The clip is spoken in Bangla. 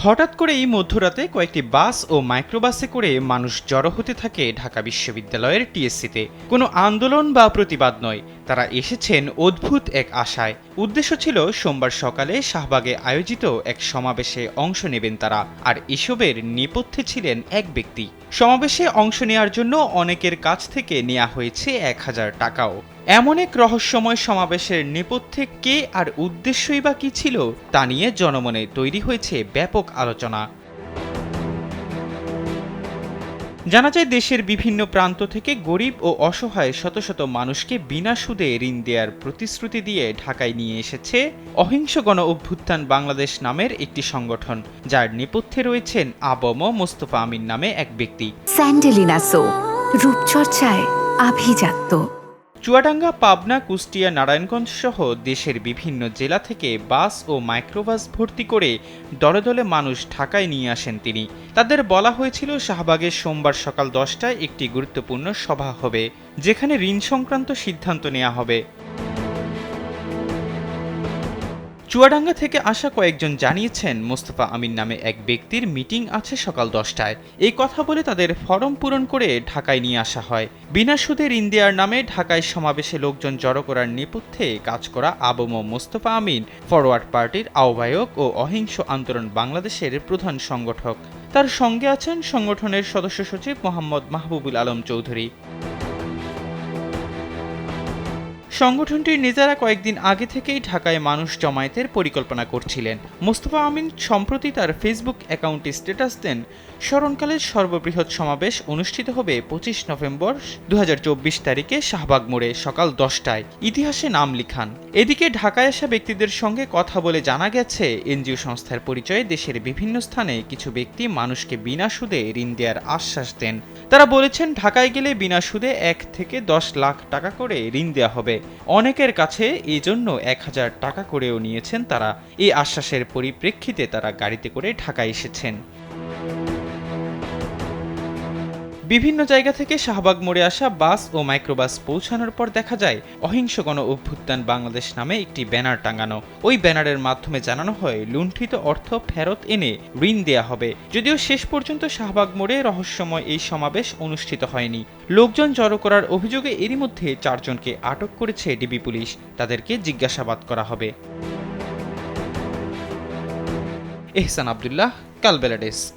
হঠাৎ করেই মধ্যরাতে কয়েকটি বাস ও মাইক্রোবাসে করে মানুষ জড়ো হতে থাকে ঢাকা বিশ্ববিদ্যালয়ের টিএসসিতে। কোনো আন্দোলন বা প্রতিবাদ নয়, তারা এসেছেন অদ্ভুত এক আশায়। উদ্দেশ্য ছিল সোমবার সকালে শাহবাগে আয়োজিত এক সমাবেশে অংশ নেবেন তারা, আর এসবের নেপথ্যে ছিলেন এক ব্যক্তি। সমাবেশে অংশ নেওয়ার জন্য অনেকের কাছ থেকে নেওয়া হয়েছে 1000 টাকাও। এমন এক রহস্যময় সমাবেশের নেপথ্যে কে আর উদ্দেশ্যই বা কী ছিল, তা নিয়ে জনমনে তৈরি হয়েছে ব্যাপক আলোচনা। জানা যায়, দেশের বিভিন্ন প্রান্ত থেকে গরিব ও অসহায় শত শত মানুষকে বিনা সুদে ঋণ দেওয়ার প্রতিশ্রুতি দিয়ে ঢাকায় নিয়ে এসেছে অহিংস গণ অভ্যুত্থান বাংলাদেশ নামের একটি সংগঠন, যার নেপথ্যে রয়েছেন আবম মোস্তফা আমিন নামে এক ব্যক্তি। স্যান্ডেলিনা সো, রূপচর্চায় আভিজাত্য। চুয়াডাঙ্গা, পাবনা, কুষ্টিয়া, নারায়ণগঞ্জ সহ দেশের বিভিন্ন জেলা থেকে বাস ও মাইক্রোবাস ভর্তি করে দলে দলে মানুষ ঢাকায় নিয়ে আসেন তিনি। তাদের বলা হয়েছিল শাহবাগে সোমবার সকাল 10টায় একটি গুরুত্বপূর্ণ সভা হবে, যেখানে ঋণ সংক্রান্ত সিদ্ধান্ত নেওয়া হবে। চুয়াডাঙ্গা থেকে আসা কয়েকজন জানিয়েছেন মোস্তফা আমিন নামে এক ব্যক্তির মিটিং আছে সকাল 10টায়। এই কথা বলে তাদের ফরম পূরণ করে ঢাকায় নিয়ে আসা হয়। বিনা সুদে ঋণ দেওয়ার নামে ঢাকায় সমাবেশে লোকজন জড়ো করার নেপথ্যে কাজ করা আবম মোস্তফা আমিন ফরওয়ার্ড পার্টির আহ্বায়ক ও অহিংস আন্দোলন বাংলাদেশের প্রধান সংগঠক। তার সঙ্গে আছেন সংগঠনের সদস্য সচিব মোহাম্মদ মাহবুবুল আলম চৌধুরী। সংগঠনটির নেতারা কয়েকদিন আগে থেকেই ঢাকায় মানুষ জমায়েতের পরিকল্পনা করছিলেন। মোস্তফা আমিন সম্প্রতি তার ফেসবুক অ্যাকাউন্টে স্ট্যাটাস দেন, স্মরণকালের সর্ববৃহৎ সমাবেশ অনুষ্ঠিত হবে 25 নভেম্বর 2024 তারিখে শাহবাগ মোড়ে সকাল 10টায়, ইতিহাসে নাম লিখান। এদিকে ঢাকায় আসা ব্যক্তিদের সঙ্গে কথা বলে জানা গেছে, এনজিও সংস্থার পরিচয়ে দেশের বিভিন্ন স্থানে কিছু ব্যক্তি মানুষকে বিনা সুদে ঋণ দেওয়ার আশ্বাস দেন। তারা বলেছেন, ঢাকায় গেলে বিনা সুদে 1 থেকে 10 লাখ টাকা করে ঋণ দেওয়া হবে। অনেকের কাছে এই জন্য 1000 টাকা করেও নিয়েছেন তারা। এই আশ্বাসের পরিপ্রেক্ষিতে তারা গাড়িতে করে ঢাকায় এসেছেন। বিভিন্ন জায়গা থেকে শাহবাগ মোড়ে আসা বাস ও মাইক্রোবাস পৌঁছানোর পর দেখা যায় অহিংস গণ অভ্যুত্থান বাংলাদেশ নামে একটি ব্যানার টাঙানো। ওই ব্যানারের মাধ্যমে জানানো হয় লুণ্ঠিত অর্থ ফেরত এনে ঋণ দেয়া হবে। যদিও শেষ পর্যন্ত শাহবাগ মোড়ে রহস্যময় এই সমাবেশ অনুষ্ঠিত হয়নি। লোকজন জড়ো করার অভিযোগে এরই মধ্যে 4 জনকে আটক করেছে ডিবি পুলিশ। তাদেরকে জিজ্ঞাসাবাদ করা হবে। এহসান আব্দুল্লাহ, কালবেলা ডেস্ক।